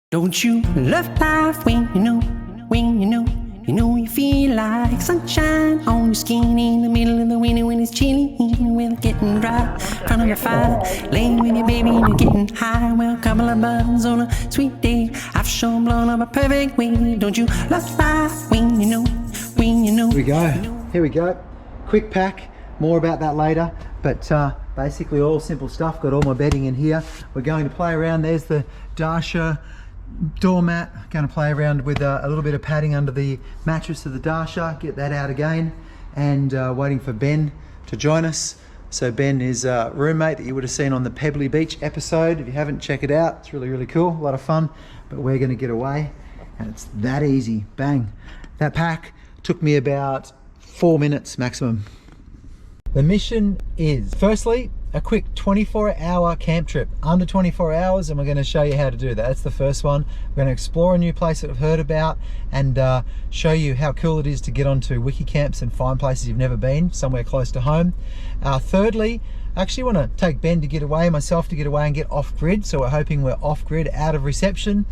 Don't you love life when you feel like sunshine on your skin in the middle of the winter when it's chilly, when it's getting dry, in front of your fire, laying with your baby and you're getting high. Well, a couple of buttons on a sweet day, I've sure blown up a perfect way. Don't you love life when you know. Here we go. Here we go. Quick pack. More about that later. But basically all simple stuff. Got all my bedding in here. We're going to play around. There's the Dasha doormat. Going to play around with a little bit of padding under the mattress of the Dasha. Get that out again. And waiting for Ben to join us. So Ben is a roommate that you would have seen on the Pebbly Beach episode. If you haven't, check it out. It's really, really cool. A lot of fun. But we're going to get away. And it's that easy. Bang. That pack took me about 4 minutes maximum. The mission is, firstly, a quick 24-hour camp trip, under 24 hours, and we're going to show you how to do that. That's the first one. We're going to explore a new place that we've heard about and show you how cool it is to get onto wiki camps and find places you've never been, somewhere close to home. Thirdly, I actually want to take Ben to get away, myself to get away and get off-grid, so we're hoping we're off-grid, out of reception.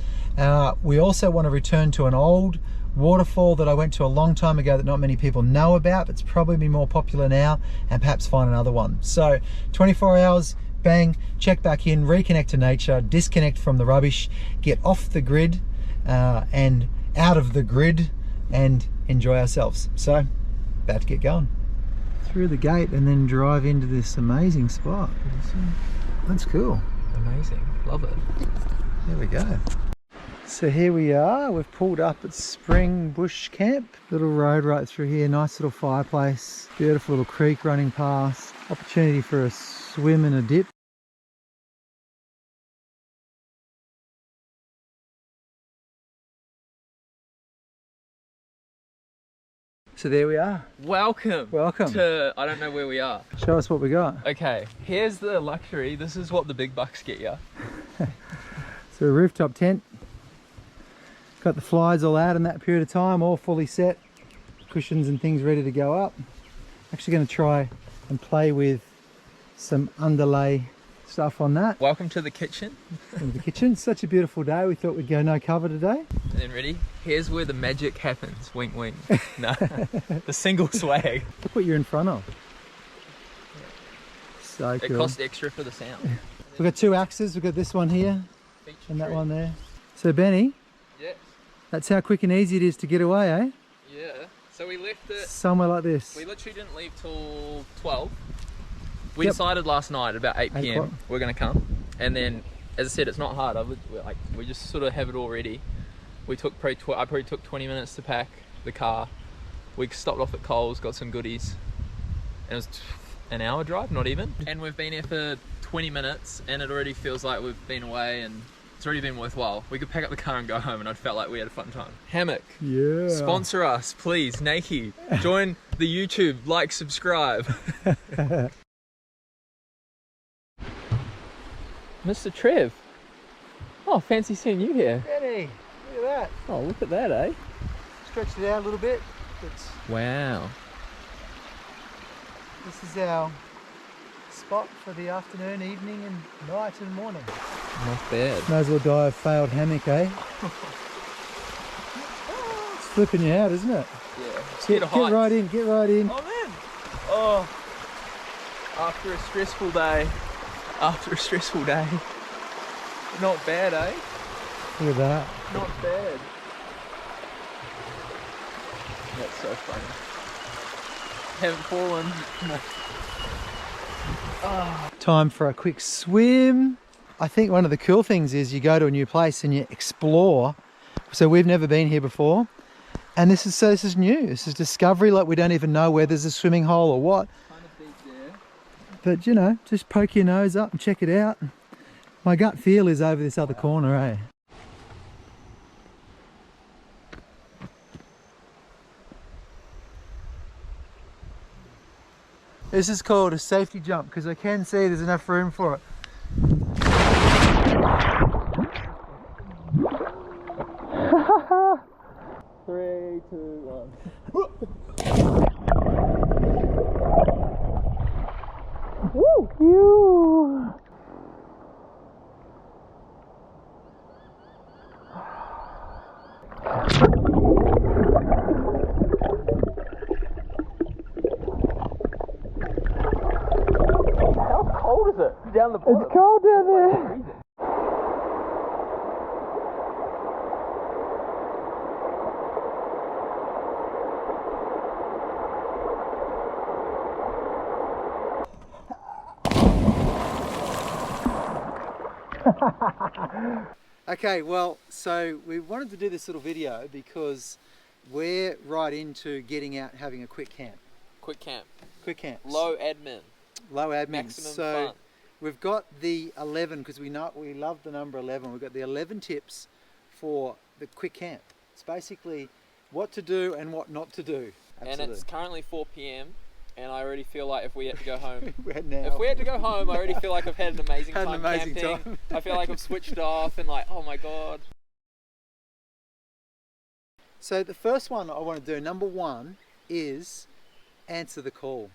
We also want to return to an old waterfall that I went to a long time ago that not many people know about, but it's probably been more popular now, and perhaps find another one. So 24 hours, bang, check back in, reconnect to nature, disconnect from the rubbish, get off the grid and out of the grid and enjoy ourselves. So about to get going. Through the gate and then drive into this amazing spot. That's cool. Amazing, love it. There we go. So here we are, we've pulled up at Spring Bush Camp. Little road right through here, nice little fireplace, beautiful little creek running past, opportunity for a swim and a dip. So there we are. Welcome. Welcome. To, I don't know where we are. Show us what we got. Okay, here's the luxury. This is what the big bucks get you. So a rooftop tent. Got the flies all out in that period of time, all fully set. Cushions and things ready to go up. Actually going to try and play with some underlay stuff on that. Welcome to the kitchen. In the kitchen. Such a beautiful day. We thought we'd go no cover today. And then ready? Here's where the magic happens. Wink, wink. No, the single swag. Look what you're in front of. So cool. It costs extra for the sound. We've got two axes. We've got this one here Feature and that tree. one there. So Benny, Yeah. that's how quick and easy it is to get away, eh? Yeah. So we left it. Somewhere like this. We literally didn't leave till 12. We Yep. decided last night at about 8 8 PM o'clock. we're gonna come, and then, as I said, it's not hard. We just sort of have it all ready. We took I probably took 20 minutes to pack the car. We stopped off at Coles, got some goodies, and it was an hour drive, not even. And we've been here for 20 minutes, and it already feels like we've been away, and it's already been worthwhile. We could pack up the car and go home, and I felt like we had a fun time. Hammock. Yeah. Sponsor us, please. Nike. Join the YouTube. Like, subscribe. Mr. Trev. Oh, fancy seeing you here. Benny, look at that. Oh, look at that, eh? Stretched it out a little bit. Wow. This is our spot for the afternoon, evening and night and morning. Not bad. May as well die of failed hammock, eh? It's flipping you out, isn't it? Yeah. Get right in, get right in. Oh, man. Oh. After a stressful day. Not bad, eh? Look at that. Not bad. That's so funny. Haven't fallen. Time for a quick swim. I think one of the cool things is you go to a new place and you explore. So we've never been here before. And this is new. This is discovery, like we don't even know where there's a swimming hole or what. Kind of deep there. But you know, just poke your nose up and check it out. My gut feel is over this other corner, eh? This is called a safety jump because I can see there's enough room for it. 3, 2, 1. Woo! You. the bottom. It's cold down there. Okay, well, so we wanted to do this little video because we're right into getting out and having a quick camp. Quick camp. Quick camp. Low admin. Low admin. Maximum so fun. we've got the 11 because we love the number 11. We've got the 11 tips for the quick camp. It's basically what to do and what not to do. Absolutely. And it's currently 4 p.m. and I already feel like if we had to go home, now. if we had to go home, I already feel like I've had an amazing Had time an amazing camping. time. I feel like I've switched off and like, oh my god. So the first one I want to do, number 1, is answer the call.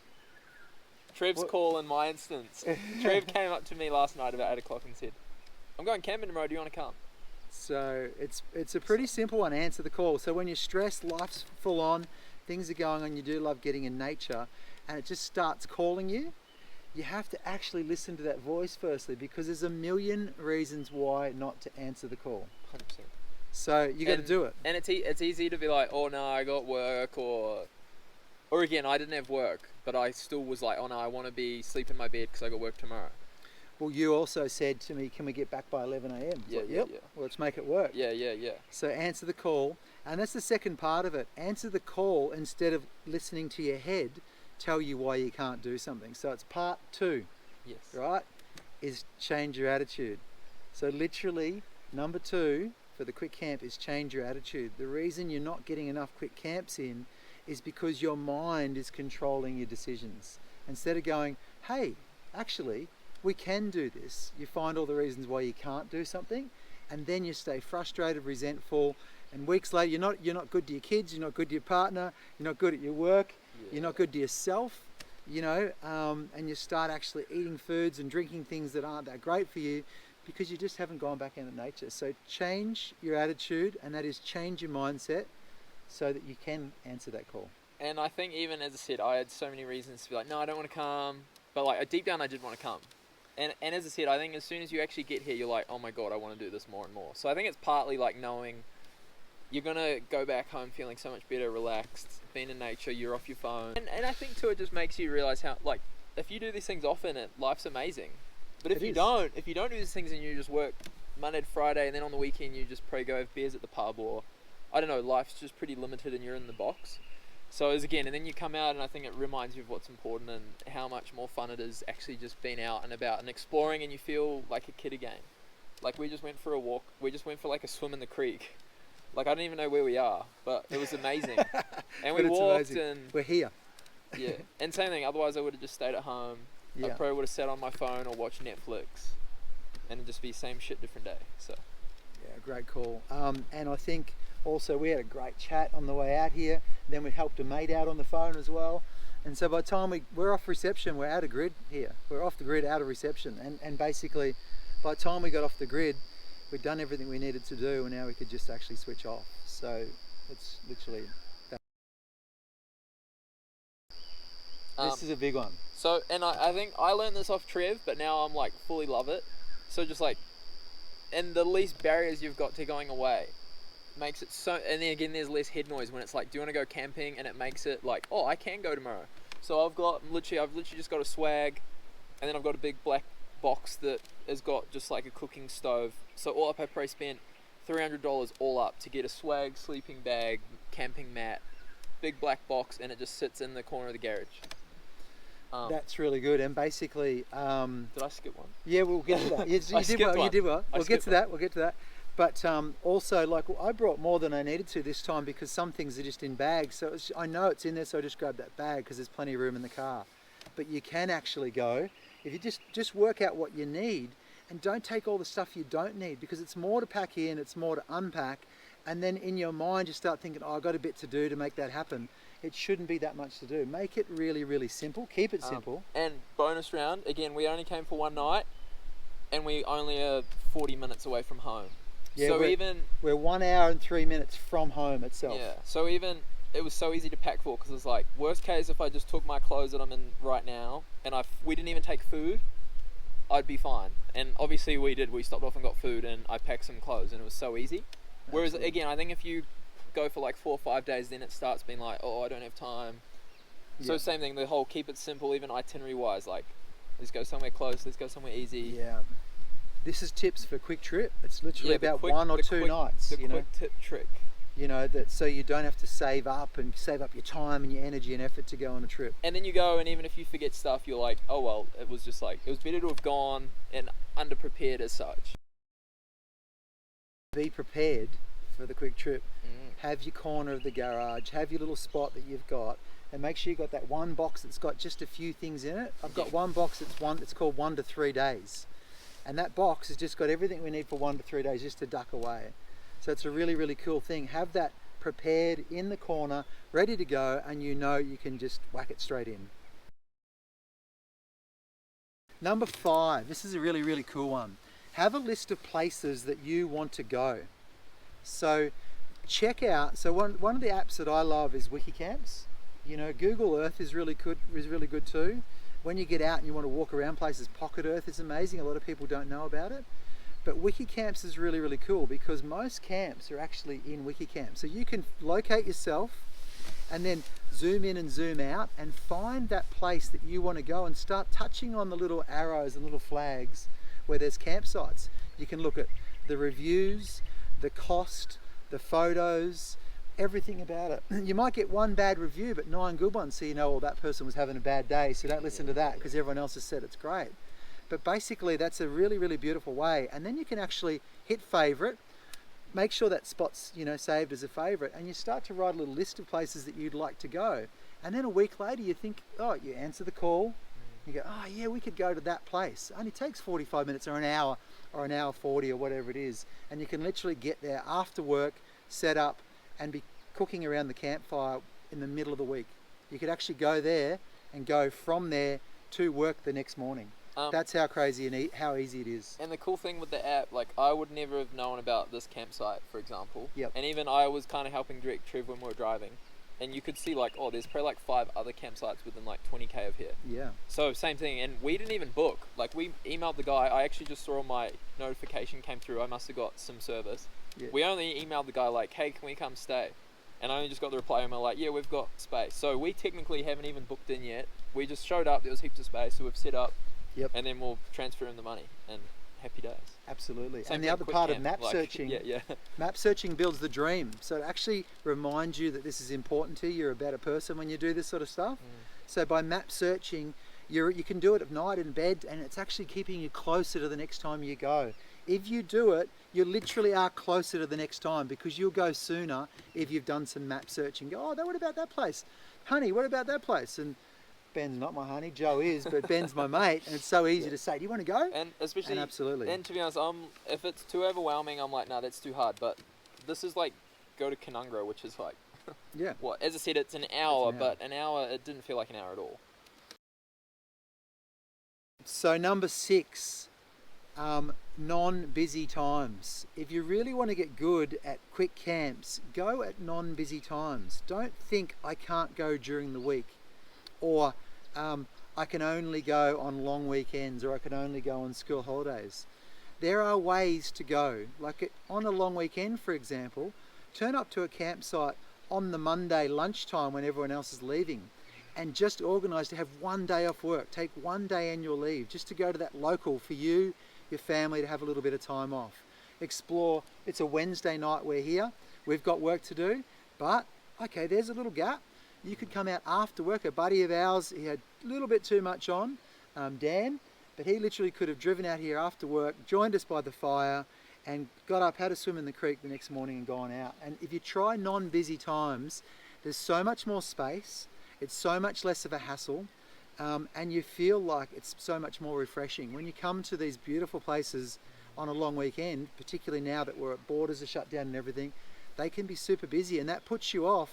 Trev's call in my instance. Trev came up to me last night about 8 o'clock and said, I'm going camping tomorrow, do you want to come? So it's a pretty simple one, answer the call. So when you're stressed, life's full on, things are going on, you do love getting in nature, and it just starts calling you, you have to actually listen to that voice firstly, because there's a million reasons why not to answer the call. 100%. So you got to do it. And it's easy to be like, oh no, I got work, or again, I didn't have work, but I still was like, oh no, I want to be sleep in my bed because I got work tomorrow. Well, you also said to me, can we get back by 11 a.m? Yeah, like, yeah, yep. yeah. Well, let's make it work. Yeah. So answer the call, and that's the second part of it. Answer the call instead of listening to your head tell you why you can't do something. So it's part 2, Yes. right, is change your attitude. So literally, number 2 for the quick camp is change your attitude. The reason you're not getting enough quick camps in is because your mind is controlling your decisions. Instead of going, hey, actually, we can do this, you find all the reasons why you can't do something, and then you stay frustrated, resentful, and weeks later you're not good to your kids, you're not good to your partner, you're not good at your work, you're not good to yourself, you know, and you start actually eating foods and drinking things that aren't that great for you because you just haven't gone back into nature. So change your attitude, and that is change your mindset so that you can answer that call. And I think even as I said, I had so many reasons to be like, no, I don't want to come, but like deep down I did want to come. And as I said, I think as soon as you actually get here, you're like, oh my god, I want to do this more and more. So I think it's partly like knowing you're going to go back home feeling so much better, relaxed, being in nature, you're off your phone. And I think too, it just makes you realize how, like, if you do these things often, life's amazing. But if you don't do these things and you just work Monday to Friday, and then on the weekend you just probably go have beers at the pub, or I don't know, life's just pretty limited and you're in the box. So as again, and then you come out and I think it reminds you of what's important and how much more fun it is actually just being out and about and exploring, and you feel like a kid again. Like we just went for a walk, we just went for like a swim in the creek. Like I don't even know where we are, but it was amazing. And we walked and... We're here. Yeah, and same thing, otherwise I would have just stayed at home. I probably would have sat on my phone or watched Netflix and it'd just be same shit, different day. So yeah, great call. And I think also we had a great chat on the way out here. Then we helped a mate out on the phone as well. And so by the time we're off reception, we're out of grid here. We're off the grid, out of reception. And basically, by the time we got off the grid, we'd done everything we needed to do, and now we could just actually switch off. So it's literally that. This is a big one. So, and I think I learned this off Trev, but now I'm like fully love it. So just like, and the least barriers you've got to going away makes it so, and then again there's less head noise when it's like, do you want to go camping, and it makes it like, oh, I can go tomorrow. So I've literally just got a swag, and then I've got a big black box that has got just like a cooking stove. So all up I probably spent $300 all up to get a swag, sleeping bag, camping mat, big black box, and it just sits in the corner of the garage. That's really good. And basically, did I skip one? Yeah, we'll get to that. You did well. We'll get to that. But also, like, I brought more than I needed to this time because some things are just in bags. So I know it's in there, so I just grabbed that bag because there's plenty of room in the car. But you can actually go, if you just work out what you need, and don't take all the stuff you don't need, because it's more to pack in, it's more to unpack, and then in your mind you start thinking, oh, I've got a bit to do to make that happen. It shouldn't be that much to do. Make it really, really simple. Keep it simple. And bonus round, again, we only came for one night, and we only are 40 minutes away from home. Yeah, so we're 1 hour and 3 minutes from home itself. Yeah, so even it was so easy to pack for, because it's like, worst case if I just took my clothes that I'm in right now, and we didn't even take food, I'd be fine. And obviously we stopped off and got food, and I packed some clothes, and it was so easy. Whereas Absolutely. again, I think if you go for like 4 or 5 days, then it starts being like, oh, I don't have time. So Yeah. same thing, the whole keep it simple, even itinerary wise, like let's go somewhere close, let's go somewhere easy. Yeah. This is tips for quick trip. It's literally the about quick- 1 or the 2 quick- nights. The You know, quick tip trick. that so you don't have to save up your time and your energy and effort to go on a trip. And then you go, and even if you forget stuff, you're like, oh well, it was better to have gone and underprepared as such. Be prepared for the quick trip. Have your corner of the garage, have your little spot that you've got, and make sure you've got that one box that's got just a few things in it. I've got one box it's called 1 to 3 days. And that box has just got everything we need for 1 to 3 days just to duck away. So it's a really, really cool thing. Have that prepared in the corner, ready to go, and you can just whack it straight in. Number 5, this is a really, really cool one. Have a list of places that you want to go. So check out, one of the apps that I love is Wikicamps. Google Earth is really good too. When you get out and you want to walk around places, Pocket Earth is amazing. A lot of people don't know about it. But Wikicamps is really, really cool because most camps are actually in Wikicamps. So you can locate yourself and then zoom in and zoom out and find that place that you want to go and start touching on the little arrows and little flags where there's campsites. You can look at the reviews, the cost, the photos, everything about it. You might get one bad review but 9 good ones, so that person was having a bad day, so don't listen to that because everyone else has said it's great. But basically that's a really, really beautiful way, and then you can actually hit favourite, make sure that spot's saved as a favourite, and you start to write a little list of places that you'd like to go. And then a week later you think, you answer the call, you go, oh yeah, we could go to that place. It only takes 45 minutes or an hour 40 or whatever it is, and you can literally get there after work, set up, and be cooking around the campfire in the middle of the week. You could actually go there and go from there to work the next morning. That's how crazy and how easy it is. And the cool thing with the app, like I would never have known about this campsite, for example. Yep. And even I was kind of helping direct Trevor when we were driving, and you could see there's probably 5 other campsites within 20k of here. Yeah. So same thing, and we didn't even book. We emailed the guy. I actually just saw my notification came through. I must have got some service. Yeah. We only emailed the guy hey, can we come stay? And I only just got the reply email yeah, we've got space. So we technically haven't even booked in yet. We just showed up. There was heaps of space, so we've set up. Yep. And then we'll transfer him the money, and happy days. Absolutely. Same and the thing, other quick part of camp, map searching, yeah. map searching builds the dream. So it actually reminds you that this is important to you. You're a better person when you do this sort of stuff. So by map searching, you can do it at night in bed, and it's actually keeping you closer to the next time you go. If you do it, you literally are closer to the next time because you'll go sooner if you've done some map searching. Go, what about that place? Honey, what about that place? And Ben's not my honey, Joe is, but Ben's my mate, and it's so easy to say, do you want to go? And especially, and absolutely. And to be honest, if it's too overwhelming, I'm like, no, that's too hard. But this is go to Canungra, which is yeah. What? As I said, it's an hour, but an hour, it didn't feel like an hour at all. So number 6, non-busy times. If you really want to get good at quick camps, go at non-busy times. Don't think I can't go during the week, or I can only go on long weekends, or I can only go on school holidays. There are ways to go. On a long weekend, for example, turn up to a campsite on the Monday lunchtime when everyone else is leaving, and just organise to have one day off work. Take one day annual leave just to go to that local for you, your family, to have a little bit of time off. Explore. It's a Wednesday night, we're here, we've got work to do, but okay, there's a little gap. You could come out after work. A buddy of ours, he had a little bit too much on, Dan, but he literally could have driven out here after work, joined us by the fire, and got up, had a swim in the creek the next morning and gone out. And if you try non-busy times, there's so much more space, it's so much less of a hassle, and you feel like it's so much more refreshing. When you come to these beautiful places on a long weekend, particularly now that borders are shut down and everything, they can be super busy, and that puts you off.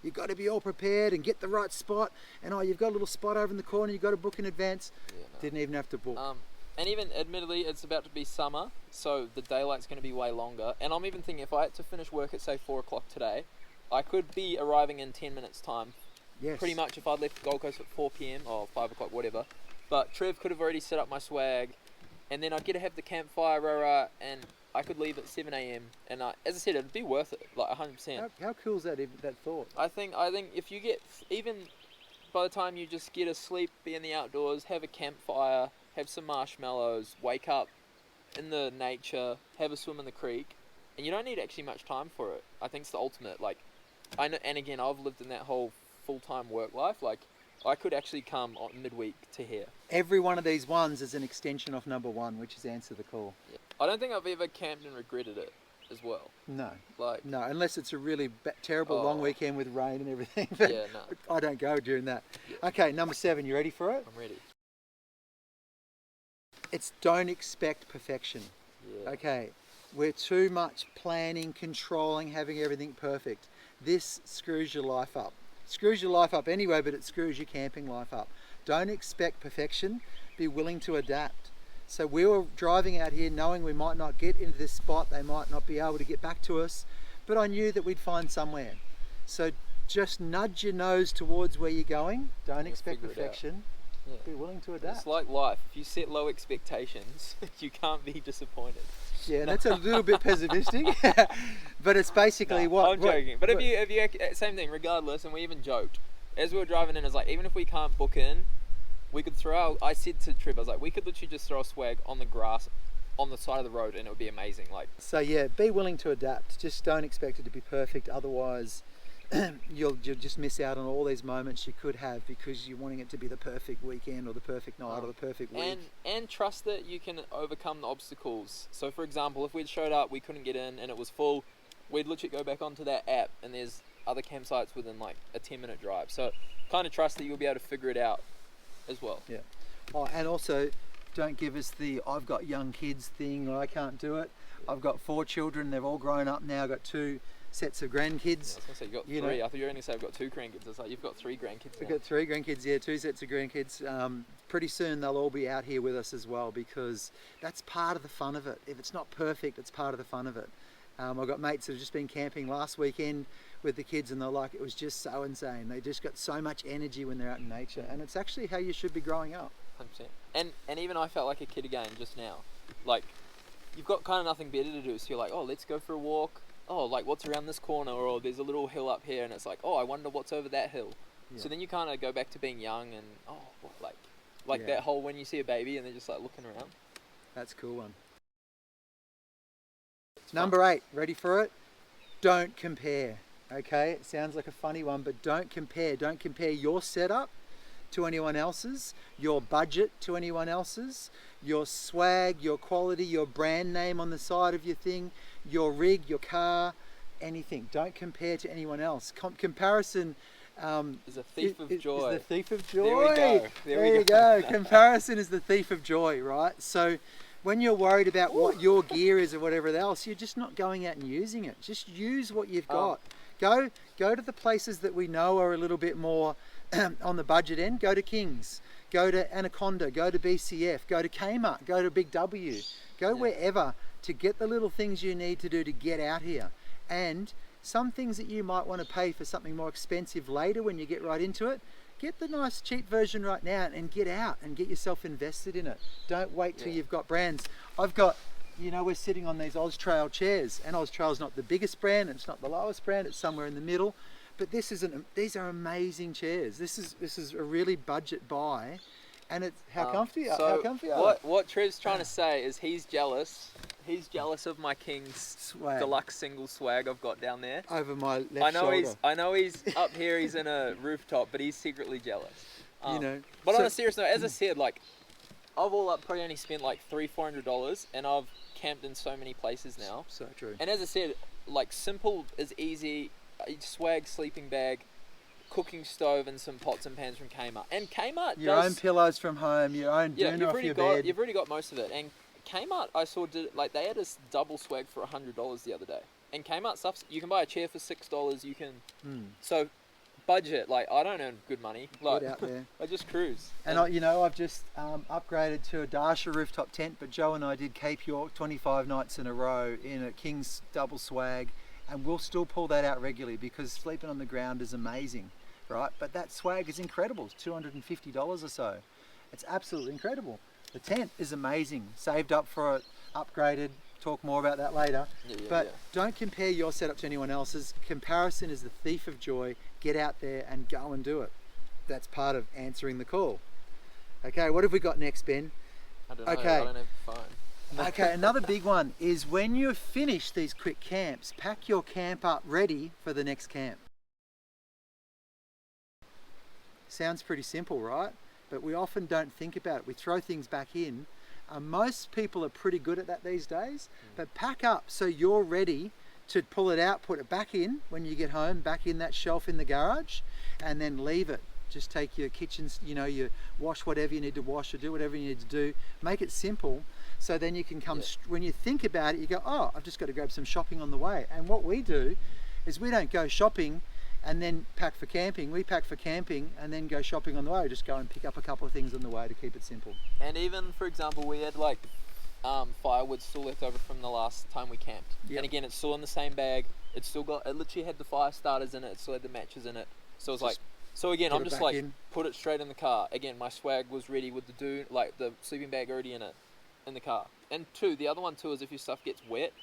You've got to be all prepared and get the right spot, and you've got a little spot over in the corner, you've got to book in advance. Yeah, no. Didn't even have to book. And even admittedly, it's about to be summer, so the daylight's going to be way longer. And I'm even thinking if I had to finish work at say 4 o'clock today, I could be arriving in 10 minutes time. Yes. Pretty much if I'd left Gold Coast at 4 p.m. or 5 o'clock, whatever. But Trev could have already set up my swag, and then I'd get to have the campfire, and I could leave at 7 a.m. and as I said, it'd be worth it, like 100%. How cool is that thought? I think if you get, even by the time you just get a sleep, be in the outdoors, have a campfire, have some marshmallows, wake up in the nature, have a swim in the creek, and you don't need actually much time for it. I think it's the ultimate. Like, I know, and again, I've lived in that whole full-time work life. Like, I could actually come on midweek to here. Every one of these ones is an extension of number one, which is answer the call. Yeah. I don't think I've ever camped and regretted it as well. No. Like, no, unless it's a really terrible long weekend with rain and everything. Yeah, no. I don't go during that. Yeah. Okay, number 7, you ready for it? I'm ready. It's don't expect perfection. Yeah. Okay, we're too much planning, controlling, having everything perfect. This screws your life up. Screws your life up anyway, but it screws your camping life up. Don't expect perfection. Be willing to adapt. So we were driving out here knowing we might not get into this spot. They might not be able to get back to us, but I knew that we'd find somewhere. So just nudge your nose towards where you're going. Don't expect perfection. Yeah. Be willing to adapt. It's like life. If you set low expectations, you can't be disappointed. Yeah, and that's a little bit pessimistic, but it's basically I'm joking. But if you same thing, regardless, and we even joked as we were driving in. It's like, even if we can't book in, we could throw. I said to Trevor, I was like, we could literally just throw a swag on the grass, on the side of the road, and it would be amazing. Like, so yeah, be willing to adapt. Just don't expect it to be perfect. Otherwise, you'll just miss out on all these moments you could have because you're wanting it to be the perfect weekend or the perfect night or the perfect week. And trust that you can overcome the obstacles. So for example, if we'd showed up, we couldn't get in and it was full, we'd literally go back onto that app and there's other campsites within like a 10-minute drive. So kind of trust that you'll be able to figure it out as well. Yeah. Oh, and also don't give us the I've got young kids thing or I can't do it. I've got 4 children, they've all grown up now, I've got 2 sets of grandkids. Yeah, I was going to say you got 3. I thought you were going to say I've got 2 grandkids. It's like you've got 3 grandkids now. I've got 3 grandkids, yeah, 2 sets of grandkids. Pretty soon they'll all be out here with us as well because that's part of the fun of it. If it's not perfect, it's part of the fun of it. I've got mates that have just been camping last weekend with the kids and they're like, it was just so insane. They just got so much energy when they're out in nature, and it's actually how you should be growing up. 100%. And even I felt like a kid again just now. Like, you've got kind of nothing better to do, so you're like, oh, let's go for a walk. Oh, like what's around this corner, or there's a little hill up here, and it's like, oh, I wonder what's over that hill. Yeah. So then you kind of go back to being young and like that whole when you see a baby and they're just like looking around. That's a cool one. Number 8, ready for it? Don't compare. Okay, it sounds like a funny one, but don't compare. Don't compare your setup to anyone else's, your budget to anyone else's, your swag, your quality, your brand name on the side of your thing, your rig, your car, anything. Don't compare to anyone else. Comparison is a thief of joy. Is the thief of joy. There we go. There you go. Comparison is the thief of joy, right? So when you're worried about what your gear is or whatever else, you're just not going out and using it. Just use what you've got. Go to the places that we know are a little bit more on the budget end. Go to King's, go to Anaconda, go to BCF, go to Kmart, go to Big W, go wherever to get the little things you need to do to get out here. And some things that you might want to pay for something more expensive later when you get right into it, get the nice cheap version right now and get out and get yourself invested in it. Don't wait till you've got brands. I've got, we're sitting on these Austrail chairs, and Austrail's not the biggest brand, it's not the lowest brand, it's somewhere in the middle. But these are amazing chairs. This is a really budget buy, and it's how comfy. So how comfy are they? What Trev's trying to say is he's jealous. He's jealous of my King's swag. Deluxe single swag I've got down there. Over my left shoulder. I know he's up here. He's in a rooftop, but he's secretly jealous. But so, on a serious note, as I said, like I've all up probably only spent like $300-400, and I've camped in so many places now. So true. And as I said, like simple is easy. Swag sleeping bag, cooking stove, and some pots and pans from Kmart. And Kmart your own pillows from home, your own dinner off your bed. You've already got most of it. And Kmart, I saw they had a double swag for $100 the other day. And Kmart stuff, you can buy a chair for $6. You can so budget. Like I don't earn good money. Like get out there. I just cruise. And I've just upgraded to a Darsha rooftop tent. But Joe and I did Cape York 25 nights in a row in a King's double swag. And we'll still pull that out regularly because sleeping on the ground is amazing, right? But that swag is incredible. It's $250 or so. It's absolutely incredible. The tent is amazing. Saved up for it, upgraded. Talk more about that later. But don't compare your setup to anyone else's. Comparison is the thief of joy. Get out there and go and do it. That's part of answering the call. Okay, what have we got next, Ben? I don't know. Okay. I don't have a phone. Okay, another big one is when you finish these quick camps, pack your camp up ready for the next camp. Sounds pretty simple, right? But we often don't think about it. We throw things back in. Most people are pretty good at that these days, but pack up so you're ready to pull it out, put it back in when you get home, back in that shelf in the garage, and then leave it. Just take your kitchens, you wash whatever you need to wash or do whatever you need to do. Make it simple so then you can come, when you think about it, you go, oh, I've just got to grab some shopping on the way. And what we do is we don't go shopping and then pack for camping. We pack for camping and then go shopping on the way. Just go and pick up a couple of things on the way to keep it simple. And even, for example, we had like firewood still left over from the last time we camped. Yep. And again, it's still in the same bag. It literally had the fire starters in it. It still had the matches in it. So it's like, so again, I'm just like, put it straight in the car. Again, my swag was ready with the sleeping bag already in it, in the car. And two, the other one too is if your stuff gets wet,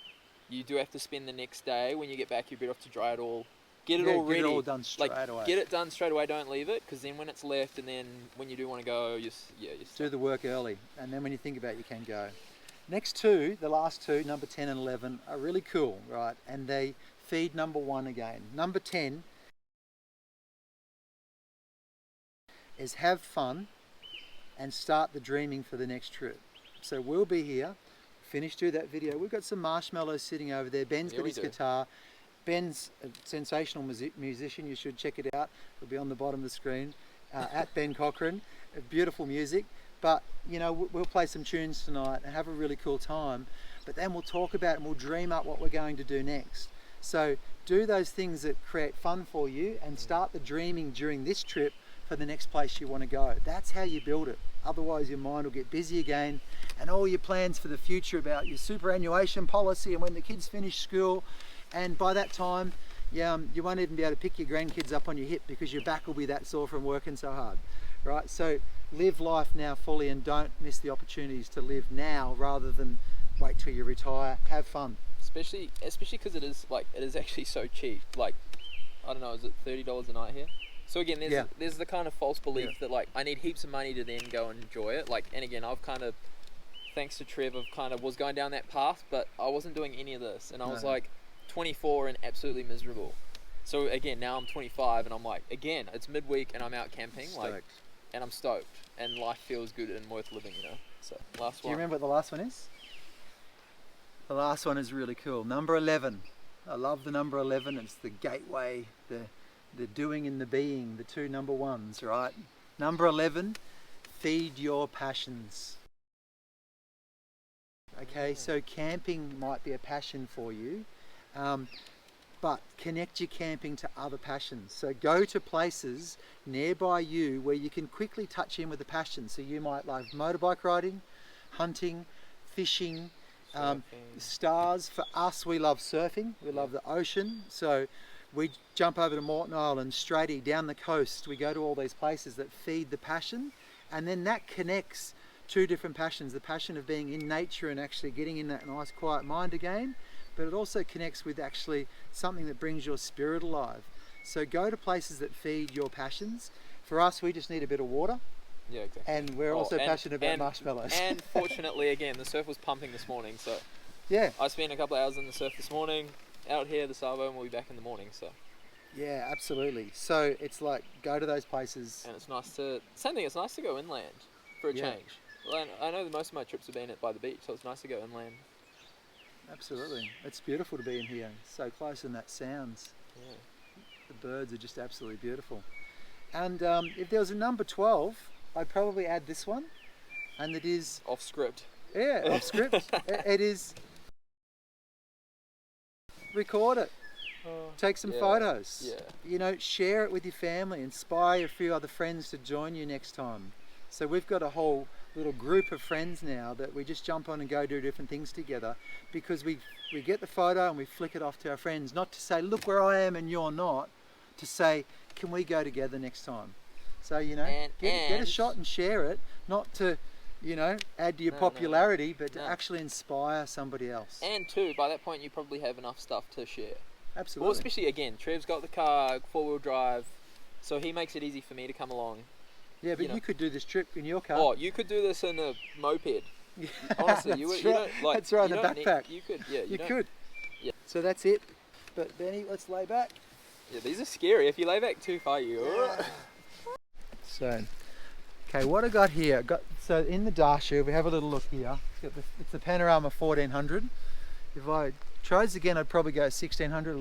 you do have to spend the next day when you get back, you're better off to dry it all. Get it all ready. Get it all done straight away. Get it done straight away. Don't leave it, because then when it's left, and then when you do want to go, you do the work early, and then when you think about it, you can go. Next two, the last two, number 10 and 11, are really cool, right? And they feed number 1 again. Number 10 is have fun and start the dreaming for the next trip. So we'll be here, finish through that video. We've got some marshmallows sitting over there. Ben's got his guitar. Ben's a sensational musician. You should check it out. It'll be on the bottom of the screen at Ben Cochrane. Beautiful music. But we'll play some tunes tonight and have a really cool time. But then we'll talk about it and we'll dream up what we're going to do next. So do those things that create fun for you and start the dreaming during this trip for the next place you want to go. That's how you build it. Otherwise your mind will get busy again, and all your plans for the future about your superannuation policy and when the kids finish school, and by that time you won't even be able to pick your grandkids up on your hip because your back will be that sore from working so hard, right? So live life now fully and don't miss the opportunities to live now rather than wait till you retire. Have fun. Especially because it is actually so cheap. Like, I don't know, is it $30 a night here? So again, there's the kind of false belief that like I need heaps of money to then go and enjoy it. Like, and again, I've kind of, thanks to Trev, was going down that path, but I wasn't doing any of this, and I was like 24 and absolutely miserable. So again, now I'm 25 and I'm like, again, it's midweek and I'm out camping, and I'm stoked, and life feels good and worth living, So last one. Do you remember what the last one is? The last one is really cool. Number 11. I love the number 11. It's the gateway, the doing and the being, the two number ones, right? Number 11, feed your passions. Okay, so camping might be a passion for you, but connect your camping to other passions. So go to places nearby you where you can quickly touch in with the passion. So you might like motorbike riding, hunting, fishing, stars. For us, we love surfing. We love the ocean. So we jump over to Moreton Island, Stratty, down the coast. We go to all these places that feed the passion, and then that connects two different passions. The passion of being in nature and actually getting in that nice quiet mind again, but it also connects with actually something that brings your spirit alive. So go to places that feed your passions. For us, we just need a bit of water. Yeah, exactly. And we're also passionate about marshmallows. And fortunately, again, the surf was pumping this morning, so yeah, I spent a couple of hours in the surf this morning, out here, the Savo, and we'll be back in the morning, so. Yeah, absolutely. So it's like, go to those places. And it's nice to, same thing, it's nice to go inland for a change. Well, I know that most of my trips have been by the beach, so it's nice to go inland. Absolutely. It's beautiful to be in here, so close, and that sounds. Yeah. The birds are just absolutely beautiful. And if there was a number 12, I'd probably add this one, and it is... Off script. Yeah, off script. It is... Record it. Take some photos. Yeah. Share it with your family. Inspire a few other friends to join you next time. So we've got a whole little group of friends now that we just jump on and go do different things together, because we get the photo and we flick it off to our friends, not to say, look where I am and you're not, to say, can we go together next time? So, get a shot and share it, not to you know, add to your popularity, but to actually inspire somebody else. And two, by that point you probably have enough stuff to share. Absolutely. Well, especially again, Trev's got the car, 4-wheel drive, so he makes it easy for me to come along. Yeah, but you could do this trip in your car. Oh, you could do this in a moped. Yeah, Honestly, that's you right. don't like. That's right, you in the don't backpack. you could, yeah. You don't- could. Yeah. So that's it. But Benny, let's lay back. Yeah, these are scary. If you lay back too far, you. So, okay, what I got here? So in the dasher, we have a little look here. It's the Panorama 1400. If I chose again, I'd probably go 1600,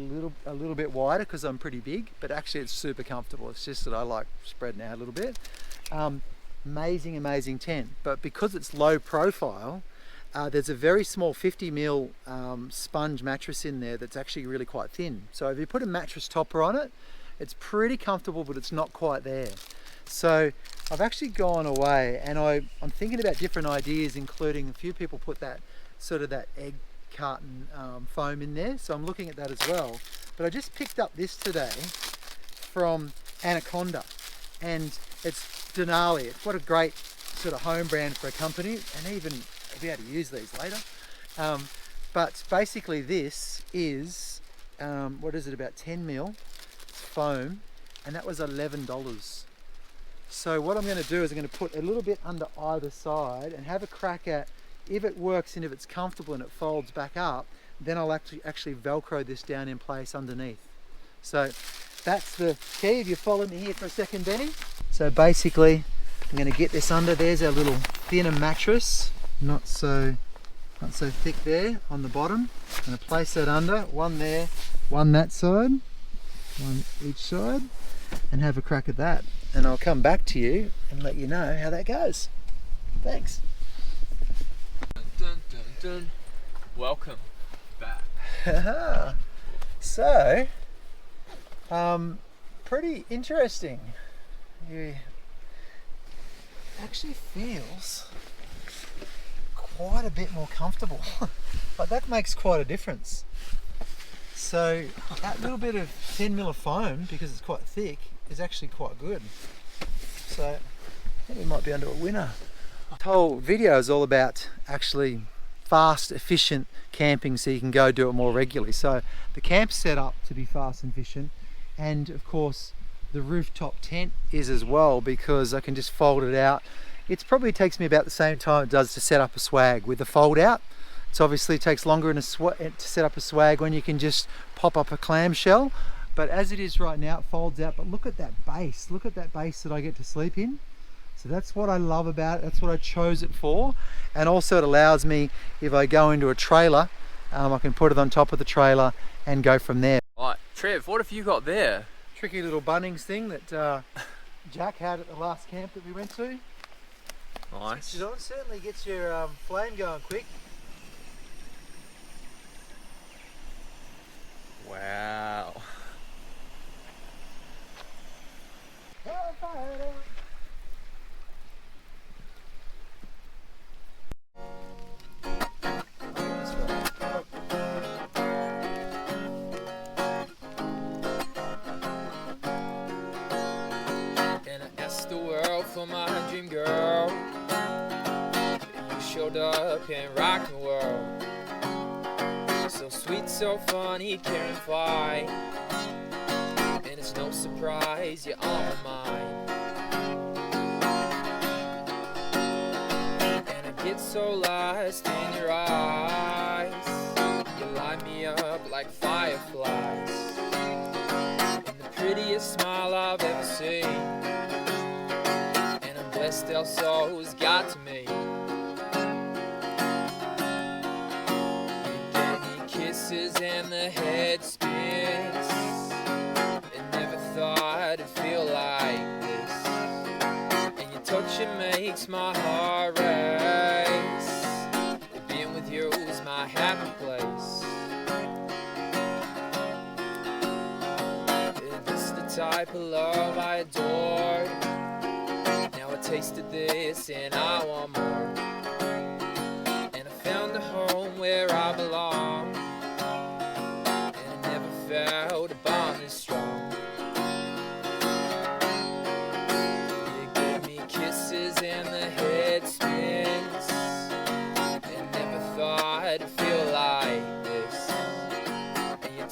a little bit wider because I'm pretty big. But actually, it's super comfortable. It's just that I like spreading out a little bit. Amazing tent. But because it's low profile, there's a very small 50mm sponge mattress in there that's actually really quite thin. So if you put a mattress topper on it, it's pretty comfortable, but it's not quite there. So I've actually gone away and I'm thinking about different ideas, including a few people put that sort of that egg carton foam in there. So I'm looking at that as well. But I just picked up this today from Anaconda, and it's Denali. What a great sort of home brand for a company, and even I'll be able to use these later. But basically this is, what is it, about 10mm foam, and that was $11. So what I'm going to do is I'm going to put a little bit under either side and have a crack at if it works and if it's comfortable and it folds back up, then I'll actually Velcro this down in place underneath. So that's the key. If you follow me here for a second, Benny. So basically I'm going to get this under. There's our little thinner mattress, not so thick there on the bottom. I'm going to place that under, one there, one that side, one each side, and have a crack at that. And I'll come back to you and let you know how that goes. Thanks. Dun, dun, dun. Welcome back. So, pretty interesting. It actually feels quite a bit more comfortable. But that makes quite a difference. So that little bit of 10mm of foam, because it's quite thick, is actually quite good. So I think we might be onto a winner. The whole video is all about actually fast, efficient camping, so you can go do it more regularly. So the camp's set up to be fast and efficient, and of course the rooftop tent is as well, because I can just fold it out. It probably takes me about the same time it does to set up a swag with the fold out. It obviously takes longer to set up a swag when you can just pop up a clamshell. But as it is right now, it folds out. But look at that base. Look at that base that I get to sleep in. So that's what I love about it. That's what I chose it for. And also it allows me, if I go into a trailer, I can put it on top of the trailer and go from there. Right, Trev, what have you got there? Tricky little Bunnings thing that Jack had at the last camp that we went to. Nice. It certainly gets your flame going quick. Wow. And I asked the world for my dream girl. You showed up and rocked the world. So sweet, so funny, caring fine. And it's no surprise you're on my mind. And I get so lost in your eyes. You light me up like fireflies. And the prettiest smile I've ever seen. And I'm blessed El Sol's got to me. And the head spins, and never thought it'd feel like this. And your touch, it makes my heart race. Being with you is my happy place. This is the type of love I adore. Now I tasted this and I want more. And I found a home where I belong. Felt a bond is strong. You gave me kisses and the head spin,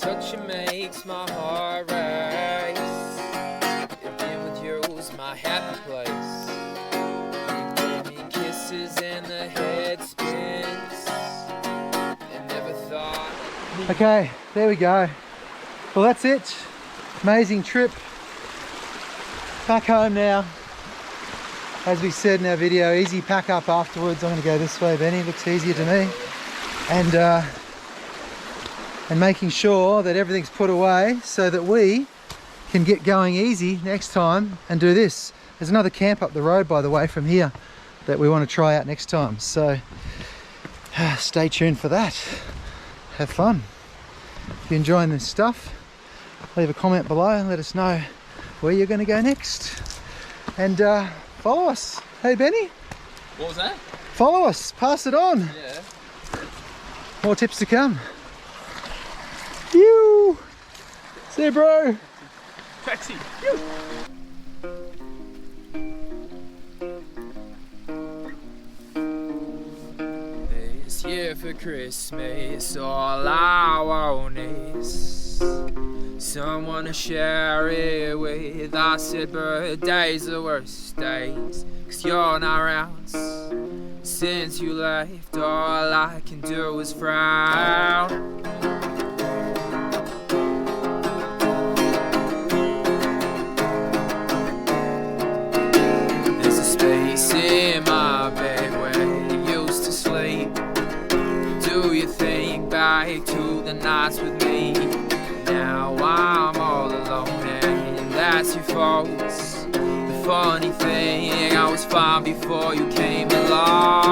touch you makes my heart race. And being with you's my happy place. You gave me kisses and the head spins. And never thought. Okay, there we go. Well, that's it. Amazing trip. Back home now. As we said in our video, easy pack up afterwards. I'm going to go this way, Benny. Looks easier to me. And making sure that everything's put away so that we can get going easy next time and do this. There's another camp up the road, by the way, from here that we want to try out next time. So stay tuned for that. Have fun. If you're enjoying this stuff, leave a comment below and let us know where you're going to go next. And follow us. Hey, Benny? What was that? Follow us. Pass it on. Yeah. More tips to come. You. See you, bro. Taxi. This year for Christmas, all I want is someone to share it with. I said birthdays the worst days, 'cause you're not around. Since you left, all I can do is frown. There's a space in my bed where you used to sleep. Do you think back to the nights with me? Now I'm all alone and that's your fault. The funny thing, I was fine before you came along.